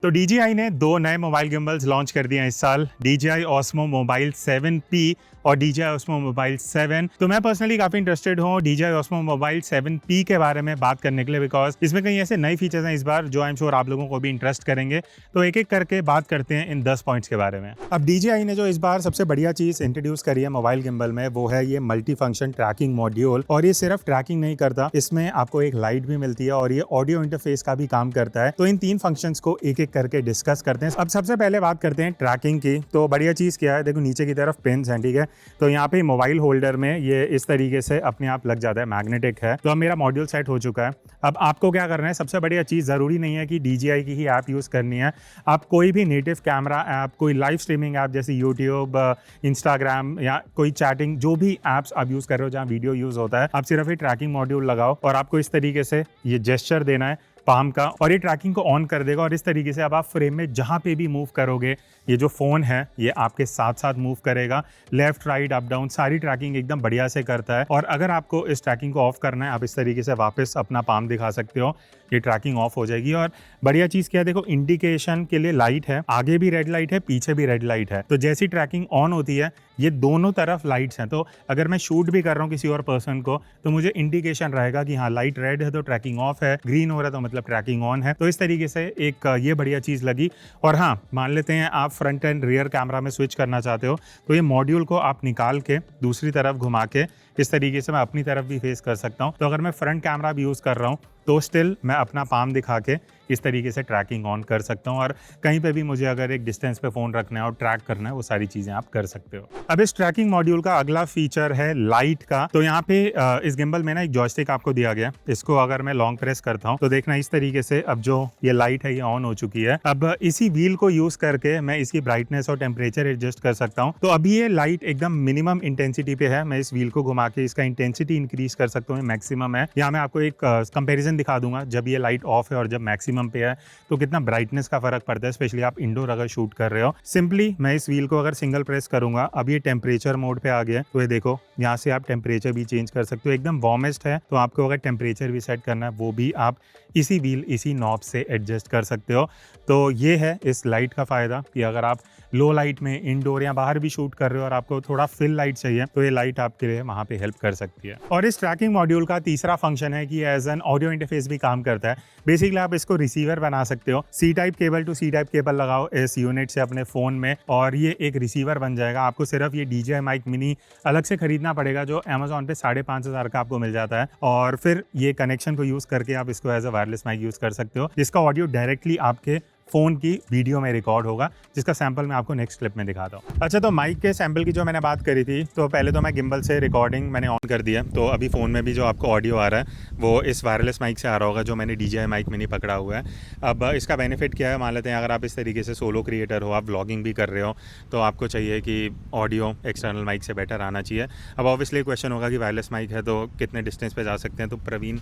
तो DJI ने दो नए मोबाइल गिम्बल्स लॉन्च कर दिए हैं इस साल, DJI Osmo Mobile 7P और DJI Osmo Mobile 7। तो मैं पर्सनली काफ़ी इंटरेस्टेड हूँ DJI Osmo Mobile 7P के बारे में बात करने के लिए, बिकॉज इसमें कई ऐसे नए फीचर्स हैं इस बार जो आई एम श्योर आप लोगों को भी इंटरेस्ट करेंगे। तो एक एक करके बात करते हैं इन 10 पॉइंट्स के बारे में। अब DJI ने जो इस बार सबसे बढ़िया चीज़ इंट्रोड्यूस करी है मोबाइल गिम्बल में, वो है ये मल्टी फंक्शन ट्रैकिंग मॉड्यूल। और ये सिर्फ ट्रैकिंग नहीं करता, इसमें आपको एक लाइट भी मिलती है और ये ऑडियो इंटरफेस का भी काम करता है। तो इन 3 फंक्शंस को एक एक करके डिस्कस करते हैं। अब सबसे पहले बात करते हैं ट्रैकिंग की। तो बढ़िया चीज़ क्या है, देखो नीचे की तरफ पिन्स हैं, ठीक है। तो यहाँ पे मोबाइल होल्डर में ये इस तरीके से अपने आप लग जाता है, मैग्नेटिक है। तो अब मेरा मॉड्यूल सेट हो चुका है। अब आपको क्या करना है, सबसे बढ़िया चीज़, ज़रूरी नहीं है कि DJI की ही ऐप यूज़ करनी है। आप कोई भी नेटिव कैमरा ऐप, कोई लाइव स्ट्रीमिंग ऐप जैसे यूट्यूब, इंस्टाग्राम या कोई चैटिंग, जो भी ऐप्स आप यूज़ कर रहे हो जहाँ वीडियो यूज़ होता है, आप सिर्फ ये ट्रैकिंग मॉड्यूल लगाओ और आपको इस तरीके से ये जेस्चर देना है पाम का और ये ट्रैकिंग को ऑन कर देगा। और इस तरीके से अब आप फ्रेम में जहाँ पे भी मूव करोगे, ये जो फ़ोन है ये आपके साथ साथ मूव करेगा, लेफ्ट राइट अप डाउन सारी ट्रैकिंग एकदम बढ़िया से करता है। और अगर आपको इस ट्रैकिंग को ऑफ करना है, आप इस तरीके से वापस अपना पाम दिखा सकते हो, ये ट्रैकिंग ऑफ हो जाएगी। और बढ़िया चीज़ क्या है, देखो इंडिकेशन के लिए लाइट है, आगे भी रेड लाइट है, पीछे भी रेड लाइट है। तो जैसी ट्रैकिंग ऑन होती है, ये दोनों तरफ लाइट्स हैं। तो अगर मैं शूट भी कर रहा हूँ किसी और पर्सन को, तो मुझे इंडिकेशन रहेगा कि हाँ लाइट रेड है तो ट्रैकिंग ऑफ है, ग्रीन हो रहा है तो मतलब ट्रैकिंग ऑन है। तो इस तरीके से एक ये बढ़िया चीज़ लगी। और हाँ, मान लेते हैं आप फ्रंट एंड रियर कैमरा में स्विच करना चाहते हो, तो ये मॉड्यूल को आप निकाल के दूसरी तरफ घुमा के इस तरीके से मैं अपनी तरफ भी फेस कर सकता हूँ। तो अगर मैं फ्रंट कैमरा भी यूज़ कर रहा हूँ तो स्टिल मैं अपना पाम दिखा के इस तरीके से ट्रैकिंग ऑन कर सकता हूँ। और कहीं पे भी मुझे अगर एक डिस्टेंस पे फ़ोन रखना है और ट्रैक करना है, वो सारी चीज़ें आप कर सकते हो। अब इस ट्रैकिंग मॉड्यूल का अगला फीचर है लाइट का। तो यहाँ पे इस गिम्बल में ना एक जॉयस्टिक आपको दिया गया, इसको अगर मैं लॉन्ग प्रेस करता हूँ तो देखना इस तरीके से अब जो ये लाइट है ये ऑन हो चुकी है। अब इसी व्हील को यूज़ करके मैं इसकी ब्राइटनेस और टेम्परेचर एडजस्ट कर सकता हूँ। तो अभी ये लाइट एकदम मिनिमम इंटेंसिटी पे है, मैं इस व्हील को घुमा के इसका इंटेंसिटी इंक्रीज कर सकता हूँ, मैक्सिमम है। यहाँ मैं आपको एक कंपेरिजन दिखा दूंगा, जब ये लाइट ऑफ है और जब मैक्सिमम पे है तो कितना ब्राइटनेस का फर्क पड़ता है, स्पेशली आप इंडोर अगर शूट कर रहे हो। सिंपली मैं इस व्हील को अगर सिंगल प्रेस करूंगा, अब ये टेम्परेचर मोड पे आ गया, तो ये देखो यहाँ से आप टेम्परेचर भी चेंज कर सकते हो। एकदम वार्मेस्ट है तो आपको अगर टेम्परेचर भी सेट करना है, वो भी आप इसी व्हील इसी नॉब से एडजस्ट कर सकते हो। तो ये है इस लाइट का फ़ायदा कि अगर आप लो लाइट में इंडोर या बाहर भी शूट कर रहे हो और आपको थोड़ा फिल लाइट चाहिए, तो ये लाइट आपके लिए वहाँ पे हेल्प कर सकती है। और इस ट्रैकिंग मॉड्यूल का तीसरा फंक्शन है कि एज एन ऑडियो इंटरफेस भी काम करता है। बेसिकली आप इसको रिसीवर बना सकते हो, C type cable to C type cable लगाओ इस यूनिट से अपने फ़ोन में और ये एक रिसीवर बन जाएगा। आपको सिर्फ ये DJI माइक मिनी अलग से खरीदना पड़ेगा, जो अमेजोन पे 5,500 का आपको मिल जाता है। और फिर ये कनेक्शन को यूज़ करके आप इसको as a wireless mic use कर सकते हो, जिसका ऑडियो डायरेक्टली आपके फ़ोन की वीडियो में रिकॉर्ड होगा, जिसका सैंपल मैं आपको नेक्स्ट क्लिप में दिखाता हूँ। अच्छा, तो माइक के सैंपल की जो मैंने बात करी थी, तो पहले तो मैं गिम्बल से रिकॉर्डिंग मैंने ऑन कर दिया। तो अभी फ़ोन में भी जो आपको ऑडियो आ रहा है वो इस वायरलेस माइक से आ रहा होगा, जो मैंने DJI माइक मिनी पकड़ा हुआ है। अब इसका बेनिफिट क्या है, मान लेते हैं अगर आप इस तरीके से सोलो क्रिएटर हो, आप व्लॉगिंग भी कर रहे हो, तो आपको चाहिए कि ऑडियो एक्सटर्नल माइक से बेटर आना चाहिए। अब ऑब्वियसली क्वेश्चन होगा कि वायरलेस माइक है तो कितने डिस्टेंस पे जा सकते हैं। तो प्रवीण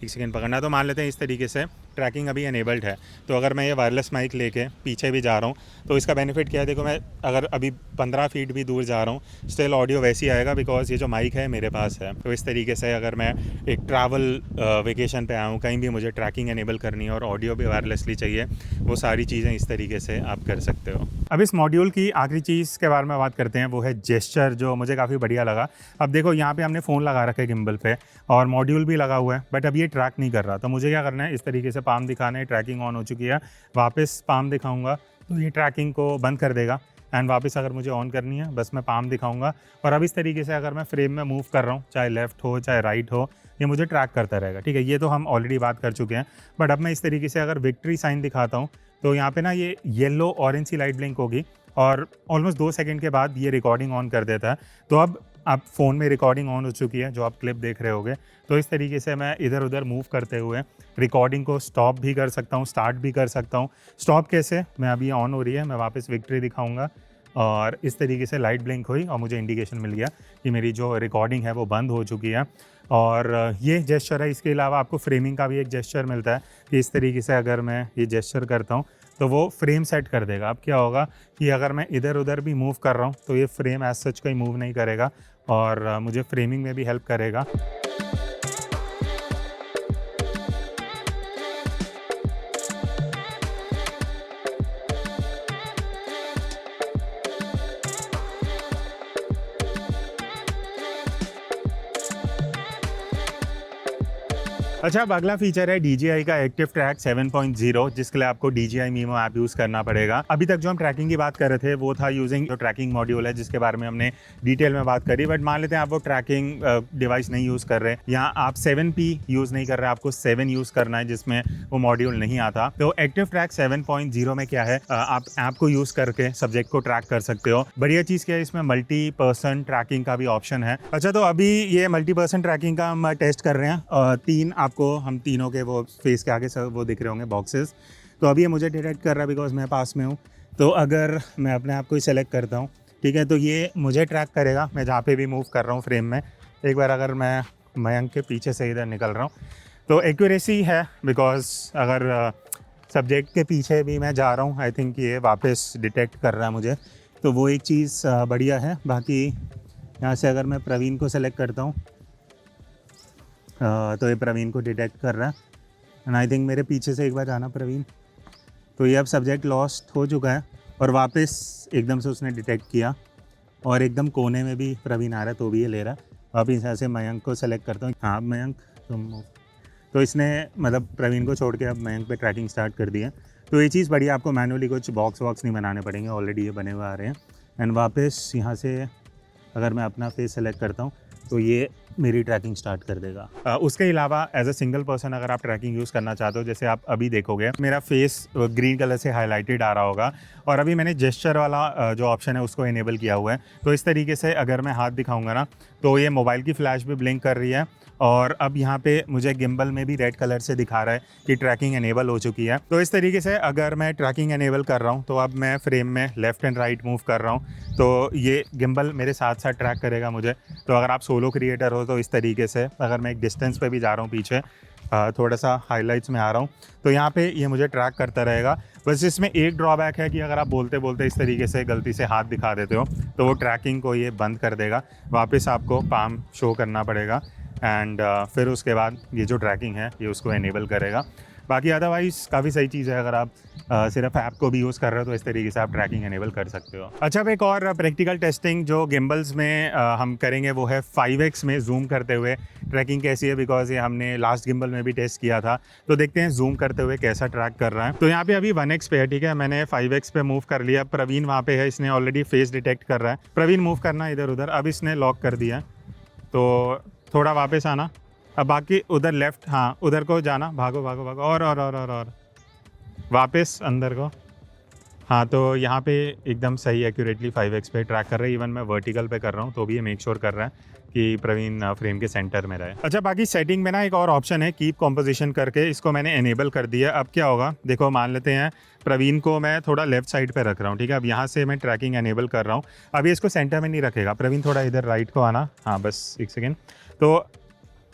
एक सेकेंड पकड़ना। तो मान लेते हैं इस तरीके से ट्रैकिंग अभी एनेबल्ड है, तो अगर मैं ये वायरलेस माइक लेके पीछे भी जा रहा हूँ तो इसका बेनिफिट क्या है, देखो मैं अगर अभी 15 फीट भी दूर जा रहा हूँ, स्टिल ऑडियो वैसे ही आएगा, बिकॉज ये जो माइक है मेरे पास है। तो इस तरीके से अगर मैं एक ट्रैवल वेकेशन पे आया हूँ, कहीं भी मुझे ट्रैकिंग एनेबल करनी है और ऑडियो भी वायरलेसली चाहिए, वो सारी चीज़ें इस तरीके से आप कर सकते हो। अब इस मॉड्यूल की आखिरी चीज़ के बारे में बात करते हैं, वो है जेस्चर, जो मुझे काफ़ी बढ़िया लगा। अब देखो यहाँ पे हमने फ़ोन लगा रखा है गिम्बल पे और मॉड्यूल भी लगा हुआ है, बट अब ये ट्रैक नहीं कर रहा। तो मुझे क्या करना है, इस तरीके से पाम दिखाना है, ट्रैकिंग ऑन हो चुकी है, वापस पाम दिखाऊंगा तो ये ट्रैकिंग को बंद कर देगा। एंड वापस अगर मुझे ऑन करनी है, बस मैं पाम दिखाऊंगा और अब इस तरीके से अगर मैं फ्रेम में मूव कर रहा हूँ, चाहे लेफ्ट हो चाहे राइट हो, ये मुझे ट्रैक करता रहेगा। ठीक है, ये तो हम ऑलरेडी बात कर चुके हैं। बट अब मैं इस तरीके से अगर विक्ट्री साइन दिखाता हूँ, तो यहाँ पे ना ये येलो ऑरेंज सी लाइट ब्लिंक होगी और ऑलमोस्ट 2 सेकंड के बाद ये रिकॉर्डिंग ऑन कर देता है। तो अब आप फ़ोन में रिकॉर्डिंग ऑन हो चुकी है, जो आप क्लिप देख रहे होगे। तो इस तरीके से मैं इधर उधर मूव करते हुए रिकॉर्डिंग को स्टॉप भी कर सकता हूँ, स्टार्ट भी कर सकता हूँ। स्टॉप कैसे, मैं अभी ऑन हो रही है, मैं वापस विक्ट्री दिखाऊंगा और इस तरीके से लाइट ब्लिंक हुई और मुझे इंडिकेशन मिल गया कि मेरी जो रिकॉर्डिंग है वो बंद हो चुकी है। और ये जेस्चर है। इसके अलावा आपको फ्रेमिंग का भी एक जेस्चर मिलता है कि इस तरीके से अगर मैं ये जेस्चर करता हूँ तो वो फ्रेम सेट कर देगा। अब क्या होगा कि अगर मैं इधर उधर भी मूव कर रहा हूँ तो ये फ्रेम एज सच कोई मूव नहीं करेगा और मुझे फ्रेमिंग में भी हेल्प करेगा। अच्छा, अब अगला फीचर है DJI का एक्टिव ट्रैक 7.0, जिसके लिए आपको DJI Mimo ऐप यूज़ करना पड़ेगा। अभी तक जो हम ट्रैकिंग की बात कर रहे थे वो था यूजिंग जो ट्रैकिंग मॉड्यूल है, जिसके बारे में हमने डिटेल में बात करी। बट मान लेते हैं आप वो ट्रैकिंग डिवाइस नहीं यूज़ कर रहे, यहाँ आप 7P यूज़ नहीं कर रहे, आपको 7 यूज़ करना है जिसमें वो मॉड्यूल नहीं आता। तो एक्टिव ट्रैक 7.0 में क्या है, आप ऐप को यूज़ करके सब्जेक्ट को ट्रैक कर सकते हो। बढ़िया चीज़ क्या है, इसमें मल्टी पर्सन ट्रैकिंग का भी ऑप्शन है। अच्छा, तो अभी ये मल्टी पर्सन ट्रैकिंग का हम टेस्ट कर रहे हैं। हम तीनों के वो फेस के आगे सब वो दिख रहे होंगे बॉक्सेस। तो अभी ये मुझे डिटेक्ट कर रहा है बिकॉज मैं पास में हूँ। तो अगर मैं अपने आप को ही सेलेक्ट करता हूँ, ठीक है, तो ये मुझे ट्रैक करेगा मैं जहाँ पे भी मूव कर रहा हूँ फ्रेम में। एक बार अगर मैं मयंक के पीछे से इधर निकल रहा हूँ तो एक्यूरेसी है, बिकॉज अगर सब्जेक्ट के पीछे भी मैं जा रहा हूँ, आई थिंक ये वापस डिटेक्ट कर रहा है मुझे। तो वो एक चीज़ बढ़िया है। बाकी यहाँ से अगर मैं प्रवीण को सेलेक्ट करता हूँ तो ये प्रवीण को डिटेक्ट कर रहा है। एंड आई थिंक मेरे पीछे से एक बार जाना प्रवीण। तो ये अब सब्जेक्ट लॉस्ट हो चुका है और वापस एकदम से उसने डिटेक्ट किया और एकदम कोने में भी प्रवीण आ रहा है तो भी ये ले रहा है। अब इस से मयंक को सेलेक्ट करता हूँ। हाँ मयंक तुम, तो इसने मतलब प्रवीण को छोड़ के अब मयंक पे ट्रैकिंग स्टार्ट कर दिया। तो ये चीज़ बढ़िया, आपको मैनुअली कुछ बॉक्स नहीं बनाने पड़ेंगे, ऑलरेडी ये बने हुए आ रहे हैं। एंड वापस यहाँ से अगर मैं अपना फेस सेलेक्ट करता हूँ तो ये मेरी ट्रैकिंग स्टार्ट कर देगा। उसके अलावा एज अ सिंगल पर्सन अगर आप ट्रैकिंग यूज़ करना चाहते हो, जैसे आप अभी देखोगे मेरा फेस ग्रीन कलर से हाईलाइटेड आ रहा होगा और अभी मैंने जेस्चर वाला जो ऑप्शन है उसको इनेबल किया हुआ है। तो इस तरीके से अगर मैं हाथ दिखाऊंगा ना तो ये मोबाइल की फ्लैश भी ब्लिंक कर रही है और अब यहाँ पे मुझे गिम्बल में भी रेड कलर से दिखा रहा है कि ट्रैकिंग एनेबल हो चुकी है। तो इस तरीके से अगर मैं ट्रैकिंग एनेबल कर रहा हूँ तो अब मैं फ्रेम में लेफ्ट एंड राइट मूव कर रहा हूँ तो ये गिम्बल मेरे साथ साथ ट्रैक करेगा मुझे। तो अगर आप सोलो क्रिएटर हो तो इस तरीके से अगर मैं एक डिस्टेंस पे भी जा रहा हूँ पीछे, थोड़ा सा हाइलाइट्स में आ रहा हूँ तो यहाँ पे ये मुझे ट्रैक करता रहेगा। बस इसमें एक ड्रॉबैक है कि अगर आप बोलते बोलते इस तरीके से गलती से हाथ दिखा देते हो तो वो ट्रैकिंग को ये बंद कर देगा, वापस आपको पाम शो करना पड़ेगा एंड फिर उसके बाद ये जो ट्रैकिंग है ये उसको एनेबल करेगा। बाकी अदरवाइज़ काफ़ी सही चीज़ है, अगर आप सिर्फ ऐप को भी यूज़ कर रहे हो तो इस तरीके से आप ट्रैकिंग एनेबल कर सकते हो। अच्छा, अब एक और प्रैक्टिकल टेस्टिंग जो गिम्बल्स में हम करेंगे वो है 5x में जूम करते हुए ट्रैकिंग कैसी है, बिकॉज ये हमने लास्ट गिम्बल में भी टेस्ट किया था। तो देखते हैं जूम करते हुए कैसा ट्रैक कर रहा है। तो यहाँ पे अभी 1x पे है, ठीक है, मैंने 5x पे मूव कर लिया। प्रवीण वहाँ पे है, इसने ऑलरेडी फेस डिटेक्ट कर रहा है। प्रवीण मूव करना इधर उधर, अब इसने लॉक कर दिया तो थोड़ा वापस आना। अब बाकी उधर लेफ्ट, हाँ उधर को जाना, भागो भागो भागो और वापस अंदर को। हाँ तो यहाँ पे एकदम सही एक्यूरेटली 5x पे ट्रैक कर रहा है। इवन मैं वर्टिकल पे कर रहा हूँ तो भी ये मेक श्योर कर रहा है कि प्रवीण फ्रेम के सेंटर में रहे। अच्छा, बाकी सेटिंग में ना एक और ऑप्शन है कीप कॉम्पोजिशन करके, इसको मैंने एनेबल कर दिया। अब क्या होगा देखो, मान लेते हैं प्रवीण को मैं थोड़ा लेफ्ट साइड पे रख रहा हूँ, ठीक है, अब यहाँ से मैं ट्रैकिंग एनेबल कर रहा हूँ। अभी इसको सेंटर में नहीं रखेगा। प्रवीण थोड़ा इधर राइट को आना, हाँ बस एक सेकेंड। तो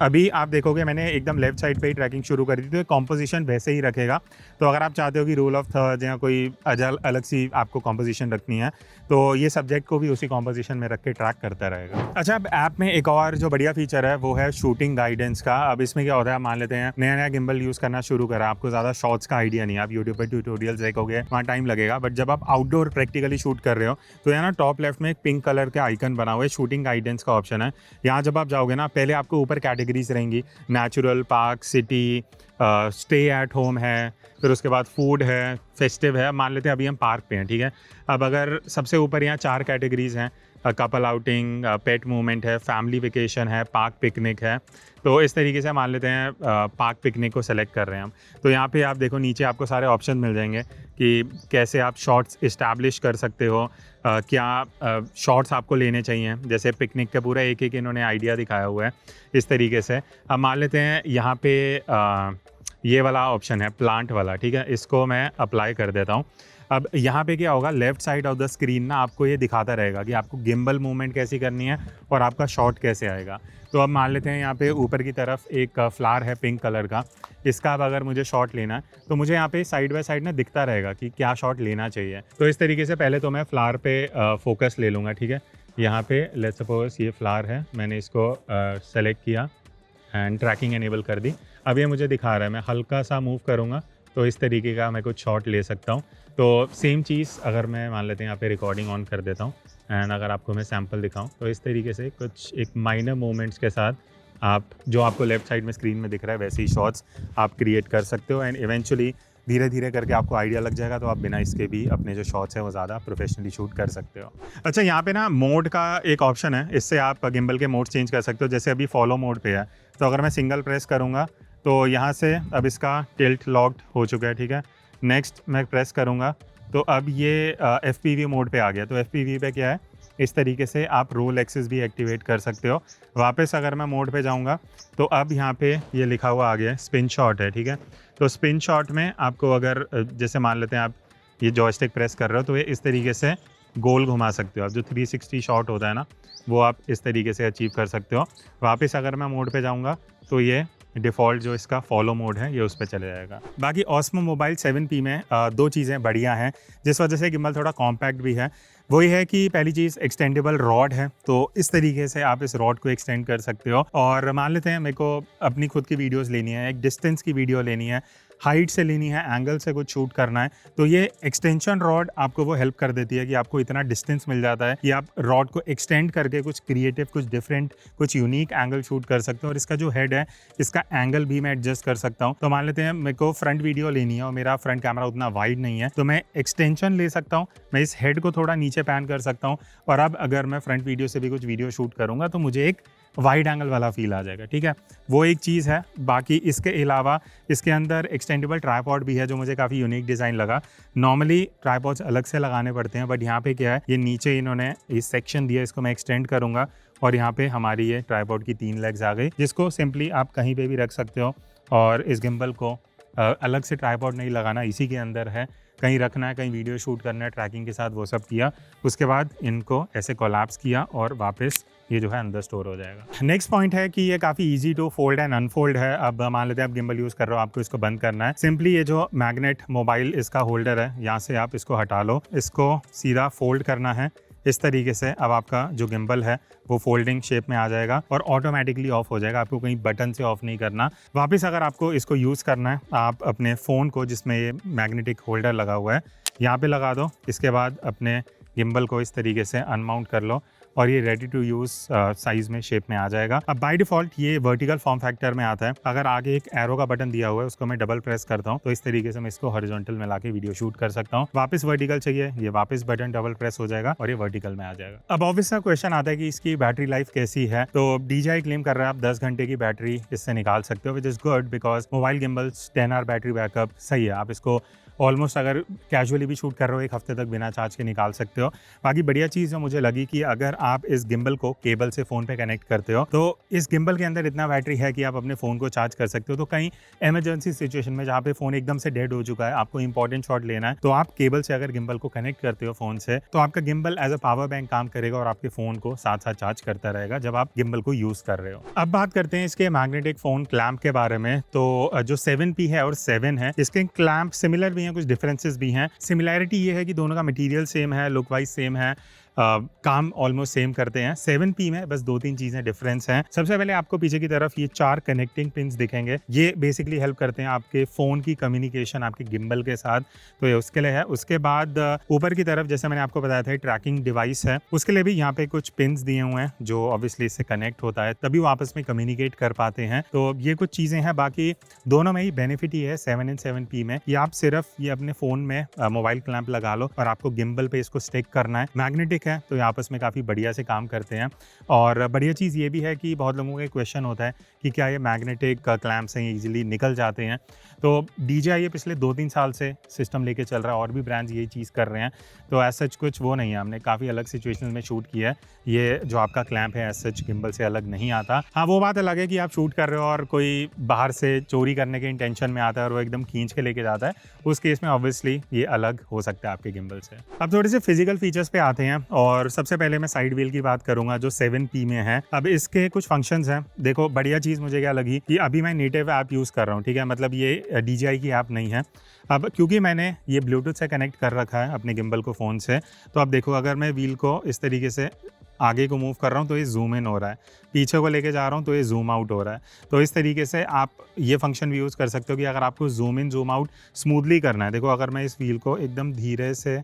अभी आप देखोगे मैंने एकदम लेफ्ट साइड पे ही ट्रैकिंग शुरू कर दी, तो कॉम्पोजिशन वैसे ही रखेगा। तो अगर आप चाहते हो कि रूल ऑफ थर्ड या कोई अलग सी आपको कॉम्पोजिशन रखनी है तो ये सब्जेक्ट को भी उसी कॉम्पोजिशन में रख के ट्रैक करता रहेगा। अच्छा, अब ऐप में एक और जो बढ़िया फीचर है वो है शूटिंग गाइडेंस का। अब इसमें क्या होता है, मान लेते हैं नया नया गिम्बल यूज़ करना शुरू करा, आपको ज़्यादा शॉर्ट्स का आइडिया नहीं है, आप यूट्यूब पर ट्यूटोरियल्स देखोगे वहाँ टाइम लगेगा। बट जब आप आउटडोर प्रैक्टिकली शूट कर रहे हो तो यहाँ ना टॉप लेफ्ट में एक पिंक कलर के आइकन बना हुआ है, शूटिंग गाइडेंस का ऑप्शन है। यहाँ जब आप जाओगे ना, पहले आपको ऊपर कैटेगरीज रहेंगी, natural, park, city, stay at home है, फिर उसके बाद फूड है, फेस्टिव है। मान लेते हैं अभी हम पार्क पे हैं, ठीक है। अब अगर सबसे ऊपर यहाँ 4 कैटेगरीज हैं, कपल आउटिंग, पेट मूवमेंट है, फैमिली वेकेशन है, पार्क पिकनिक है। तो इस तरीके से मान लेते हैं पार्क पिकनिक को सेलेक्ट कर रहे हैं हम। तो यहाँ पे आप देखो नीचे आपको सारे ऑप्शन मिल जाएंगे कि कैसे आप शॉर्ट्स इस्टेब्लिश कर सकते हो, क्या शॉर्ट्स आपको लेने चाहिए। जैसे पिकनिक का पूरा एक एक इन्होंने आइडिया दिखाया हुआ है इस तरीके से। अब मान लेते हैं यहाँ पे ये वाला ऑप्शन है प्लांट वाला, ठीक है, इसको मैं अप्लाई कर देता हूँ। अब यहाँ पे क्या होगा, left side of the screen ना आपको ये दिखाता रहेगा कि आपको गिम्बल मूवमेंट कैसी करनी है और आपका शॉट कैसे आएगा। तो अब मान लेते हैं यहाँ पे ऊपर की तरफ एक फ्लावर है पिंक कलर का, इसका अब अगर मुझे शॉट लेना है तो मुझे यहाँ पे साइड बाय साइड ना दिखता रहेगा कि क्या शॉट लेना चाहिए। तो इस तरीके से पहले तो मैं फ्लावर पे फोकस ले लूँगा, ठीक है। यहाँ पे लेट्स सपोज ये फ्लावर है, मैंने इसको सेलेक्ट किया एंड ट्रैकिंग एनेबल कर दी। अब ये मुझे दिखा रहा है, मैं हल्का सा मूव करूँगा तो इस तरीके का मैं कुछ शॉट ले सकता हूँ। तो सेम चीज़ अगर मैं मान लेते हैं यहाँ पे रिकॉर्डिंग ऑन कर देता हूँ एंड अगर आपको मैं सैम्पल दिखाऊँ तो इस तरीके से कुछ एक माइनर मूवमेंट्स के साथ आप जो आपको लेफ्ट साइड में स्क्रीन में दिख रहा है वैसे ही शॉट्स आप क्रिएट कर सकते हो एंड इवेंचुअली धीरे धीरे करके आपको आइडिया लग जाएगा, तो आप बिना इसके भी अपने जो शॉट्स हैं वो ज़्यादा प्रोफेशनली शूट कर सकते हो। अच्छा, यहाँ पे ना मोड का एक ऑप्शन है, इससे आप गिम्बल के मोड चेंज कर सकते हो। जैसे अभी फॉलो मोड पे है, तो अगर मैं सिंगल प्रेस करूँगा तो यहाँ से अब इसका टिल्ट लॉक्ड हो चुका है, ठीक है। नेक्स्ट मैं प्रेस करूँगा तो अब ये FPV मोड पे आ गया। तो FPV पे क्या है, इस तरीके से आप रोल एक्सिस भी एक्टिवेट कर सकते हो। वापस अगर मैं मोड पे जाऊँगा तो अब यहाँ पे ये लिखा हुआ आ गया है, स्पिन शॉट है, ठीक है। तो स्पिन शॉट में आपको अगर जैसे मान लेते हैं आप ये जॉयस्टिक प्रेस कर रहे हो तो ये इस तरीके से गोल घुमा सकते हो आप। जो 360 शॉट होता है ना, वो आप इस तरीके से अचीव कर सकते हो। वापस अगर मैं मोड पे जाऊँगा तो ये डिफ़ॉल्ट जो इसका फॉलो मोड है ये उस पर चले जाएगा। बाकी ऑस्मो मोबाइल 7P में दो चीज़ें बढ़िया हैं जिस वजह से गिम्बल थोड़ा कॉम्पैक्ट भी है। वही है कि पहली चीज़ एक्सटेंडेबल रॉड है, तो इस तरीके से आप इस रॉड को एक्सटेंड कर सकते हो। और मान लेते हैं मेरे को अपनी खुद की वीडियोस लेनी है, एक डिस्टेंस की वीडियो लेनी है, हाइट से लेनी है, एंगल से कुछ शूट करना है, तो ये एक्सटेंशन रॉड आपको वो हेल्प कर देती है कि आपको इतना डिस्टेंस मिल जाता है कि आप रॉड को एक्सटेंड करके कुछ क्रिएटिव, कुछ डिफरेंट, कुछ यूनिक एंगल शूट कर सकते हो। और इसका जो हेड है इसका एंगल भी मैं एडजस्ट कर सकता हूँ। तो मान लेते हैं मेरे को फ्रंट वीडियो लेनी है और मेरा फ्रंट कैमरा उतना वाइड नहीं है, तो मैं एक्सटेंशन ले सकता हूँ, मैं इस हेड को थोड़ा नीचे पैन कर सकता हूँ और अब अगर मैं फ्रंट वीडियो से भी कुछ वीडियो शूट करूँगा तो मुझे एक वाइड एंगल वाला फील आ जाएगा, ठीक है। वो एक चीज़ है। बाकी इसके अलावा इसके अंदर एक्सटेंडेबल ट्राइपॉड भी है जो मुझे काफ़ी यूनिक डिज़ाइन लगा। नॉर्मली ट्राइपॉड्स अलग से लगाने पड़ते हैं, बट यहाँ पे क्या है, ये नीचे इन्होंने इस सेक्शन दिया, इसको मैं एक्सटेंड करूँगा और यहाँ पे हमारी ये ट्राइपॉड की 3 लेग्स आ गई, जिसको सिंपली आप कहीं पे भी रख सकते हो। और इस गिम्बल को अलग से ट्राइपॉड नहीं लगाना, इसी के अंदर है। कहीं रखना है, कहीं वीडियो शूट करना है ट्रैकिंग के साथ, वो सब किया, उसके बाद इनको ऐसे कोलैप्स किया और वापस ये जो है अंदर स्टोर हो जाएगा। नेक्स्ट पॉइंट है कि ये काफ़ी easy to fold and unfold है। अब मान लेते हैं आप गिम्बल यूज़ कर रहे हो, आपको इसको बंद करना है, सिंपली ये जो मैग्नेट मोबाइल इसका होल्डर है यहाँ से आप इसको हटा लो, इसको सीधा फोल्ड करना है इस तरीके से। अब आपका जो गिम्बल है वो फोल्डिंग शेप में आ जाएगा और ऑटोमेटिकली ऑफ हो जाएगा, आपको कहीं बटन से ऑफ नहीं करना। वापस अगर आपको इसको यूज़ करना है, आप अपने फ़ोन को जिसमें ये मैग्नेटिक होल्डर लगा हुआ है यहाँ पे लगा दो, इसके बाद अपने गिम्बल को इस तरीके से अनमाउंट कर लो और ये रेडी टू यूज़ साइज़ में, शेप में आ जाएगा। अब बाय डिफ़ॉल्ट ये वर्टिकल फॉर्म फैक्टर में आता है। अगर आगे एक एरो का बटन दिया हुआ है उसको मैं डबल प्रेस करता हूँ तो इस तरीके से मैं इसको हॉरिजॉन्टल में लाके वीडियो शूट कर सकता हूँ। वापस वर्टिकल चाहिए, ये वापस बटन डबल प्रेस हो जाएगा और ये वर्टिकल में आ जाएगा। अब ऑब्वियसली क्वेश्चन आता है कि इसकी बैटरी लाइफ कैसी है, तो DJI क्लेम कर रहा है आप 10 घंटे की बैटरी इससे निकाल सकते हो, which is good because mobile gimbals 10 our battery backup सही है। आप इसको ऑलमोस्ट अगर कैजुअली भी शूट कर रहे हो 1 हफ्ते तक बिना चार्ज के निकाल सकते हो। बाकी बढ़िया चीज़ जो मुझे लगी कि अगर आप इस गिम्बल को केबल से फ़ोन पे कनेक्ट करते हो तो इस गिम्बल के अंदर इतना बैटरी है कि आप अपने फ़ोन को चार्ज कर सकते हो। तो कहीं इमरजेंसी सिचुएशन में जहाँ पे फ़ोन एकदम से डेड हो चुका है, आपको इंपॉर्टेंट शॉट लेना है, तो आप केबल से अगर गिम्बल को कनेक्ट करते हो फ़ोन से, तो आपका gimbal as a power bank काम करेगा और आपके फ़ोन को साथ साथ चार्ज करता रहेगा जब आप गिम्बल को यूज़ कर रहे हो। अब बात करते हैं इसके मैग्नेटिक फ़ोन क्लैम्प के बारे में। तो जो 7P है और 7 है, इसके क्लैम्प सिमिलर भी हैं, कुछ डिफरेंसेस भी हैं। सिमिलैरिटी ये है कि दोनों का मटेरियल सेम है, लुक वाइज सेम है, काम ऑलमोस्ट सेम करते हैं। 7P में बस 2-3 चीज़ें डिफरेंस हैं। सबसे पहले आपको पीछे की तरफ ये 4 कनेक्टिंग पिन्स दिखेंगे, ये बेसिकली हेल्प करते हैं आपके फ़ोन की कम्युनिकेशन आपके गिम्बल के साथ, तो ये उसके लिए है। उसके बाद ऊपर की तरफ जैसे मैंने आपको बताया था ट्रैकिंग डिवाइस है, उसके लिए भी यहाँ पे कुछ पिन्स दिए हुए हैं जो ऑब्वियसली इससे कनेक्ट होता है, तभी वो आपस में कम्युनिकेट कर पाते हैं। तो ये कुछ चीज़ें हैं। बाकी दोनों में ही बेनिफिट ही है 7 एंड 7P में, ये आप सिर्फ ये अपने फ़ोन में मोबाइल क्लैंप लगा लो और आपको गिम्बल पे इसको स्टिक करना है। मैग्नेटिक है तो ये आपस में काफ़ी बढ़िया से काम करते हैं। और बढ़िया चीज़ ये भी है कि बहुत लोगों का क्वेश्चन होता है कि क्या ये मैग्नेटिक क्लैंप से ईजिली निकल जाते हैं, तो DJI ये पिछले 2-3 साल से सिस्टम लेके चल रहा है और भी ब्रांड्स यही चीज़ कर रहे हैं, तो एज सच कुछ वो नहीं है। हमने काफ़ी अलग सिचुएशन में शूट किया है, ये जो आपका क्लैंप है एज सच गिम्बल से अलग नहीं आता। हाँ, वो बात अलग है कि आप शूट कर रहे हो और कोई बाहर से चोरी करने के इंटेंशन में आता है और वो एकदम खींच के लेके जाता है, उस केस में ऑब्वियसली ये अलग हो सकता है आपके गिम्बल से। अब थोड़े से फिजिकल फीचर्स पे आते हैं और सबसे पहले मैं साइड व्हील की बात करूंगा जो 7P में है। अब इसके कुछ फंक्शंस हैं। देखो बढ़िया चीज़ मुझे क्या लगी कि अभी मैं नेटिव ऐप यूज़ कर रहा हूँ, ठीक है, मतलब ये DJI की ऐप नहीं है। अब क्योंकि मैंने ये ब्लूटूथ से कनेक्ट कर रखा है अपने गिम्बल को फ़ोन से, तो अब देखो अगर मैं व्हील को इस तरीके से आगे को मूव कर रहा हूँ तो ये जूम इन हो रहा है, पीछे को लेके जा रहा हूँ तो ये जूम आउट हो रहा है। तो इस तरीके से आप ये फंक्शन भी यूज़ कर सकते हो कि अगर आपको zoom in zoom out smoothly करना है। देखो अगर मैं इस व्हील को एकदम धीरे से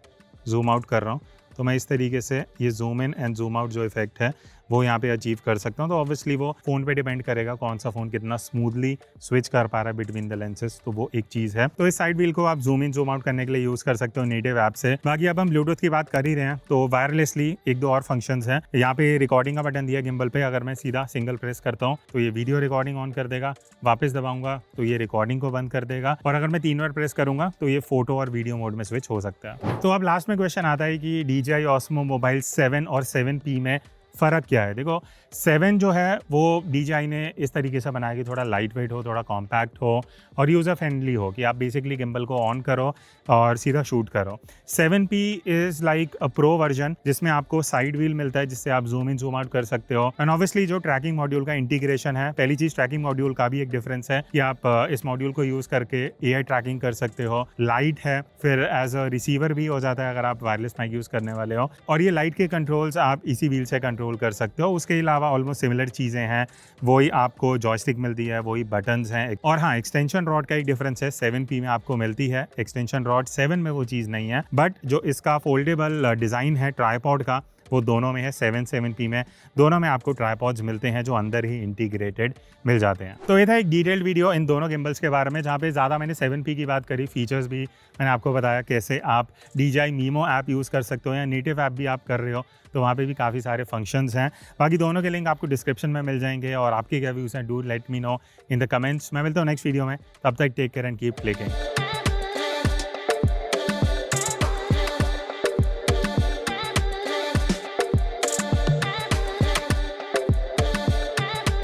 जूम आउट कर रहा हूँ तो मैं इस तरीके से ये zoom in and zoom out जो इफेक्ट है वो यहाँ पे अचीव कर सकता हूँ। तो ऑब्वियसली वो फ़ोन पे डिपेंड करेगा कौन सा फ़ोन कितना स्मूथली स्विच कर पा रहा है बिटवीन द लेंसेज, तो वो एक चीज़ है। तो इस साइड व्हील को आप जूम इन जूम आउट करने के लिए यूज़ कर सकते हो नेटिव ऐप से। बाकी अब हम ब्लूटूथ की बात कर ही रहे हैं तो वायरलेसली एक दो और फंक्शंस हैं। यहाँ पे रिकॉर्डिंग का बटन दिया गिम्बल पे, अगर मैं सीधा सिंगल प्रेस करता हूँ तो ये वीडियो रिकॉर्डिंग ऑन कर देगा, वापस दबाऊंगा तो ये रिकॉर्डिंग को बंद कर देगा, और अगर मैं 3 बार प्रेस करूंगा तो ये फोटो और वीडियो मोड में स्विच हो सकता है। तो अब लास्ट में क्वेश्चन आता है कि DJI Osmo Mobile 7 और 7P में फ़र्क क्या है। देखो 7 जो है वो DJI ने इस तरीके से बनाया कि थोड़ा लाइट वेट हो, थोड़ा कॉम्पैक्ट हो और यूज़र फ्रेंडली हो, कि आप बेसिकली गिम्बल को ऑन करो और सीधा शूट करो। 7P is like a pro version जिसमें आपको साइड व्हील मिलता है जिससे आप जूम इन जूम आउट कर सकते हो। एंड ऑब्वियसली जो ट्रैकिंग मॉड्यूल का इंटीग्रेशन है, पहली चीज़ ट्रैकिंग मॉड्यूल का भी एक डिफरेंस है कि आप इस मॉड्यूल को यूज़ करके AI ट्रैकिंग कर सकते हो। लाइट है, फिर एज अ रिसीवर भी हो जाता है अगर आप वायरलेस माइक यूज़ करने वाले हो, और ये लाइट के कंट्रोल्स आप इसी व्हील से कंट्रोल कर सकते हो। उसके अलावा ऑलमोस्ट सिमिलर चीज़ें हैं, वही आपको जॉयस्टिक मिलती है, वही बटन्स हैं, और हाँ एक्सटेंशन रॉड का एक डिफरेंस है 7P में आपको मिलती है एक्सटेंशन रॉड, 7 में वो चीज़ नहीं है। बट जो इसका फोल्डेबल डिज़ाइन है ट्राइपॉड का वो दोनों में है। 7P में दोनों में आपको ट्राइपॉड्स मिलते हैं जो अंदर ही इंटीग्रेटेड मिल जाते हैं। तो ये था एक डिटेल्ड वीडियो इन दोनों गिम्बल्स के बारे में, जहाँ पे ज़्यादा मैंने 7P की बात करी, फीचर्स भी मैंने आपको बताया कैसे आप DJI Mimo ऐप यूज़ कर सकते हो या नेटिव ऐप भी आप कर रहे हो तो वहाँ पे भी काफ़ी सारे फंक्शंस हैं। बाकी दोनों के लिंक आपको डिस्क्रिप्शन में मिल जाएंगे, और आपके क्या व्यूज़ हैं do let me know in the comments. मैं मिलता हूँ नेक्स्ट वीडियो में, तब तक take care and keep clicking.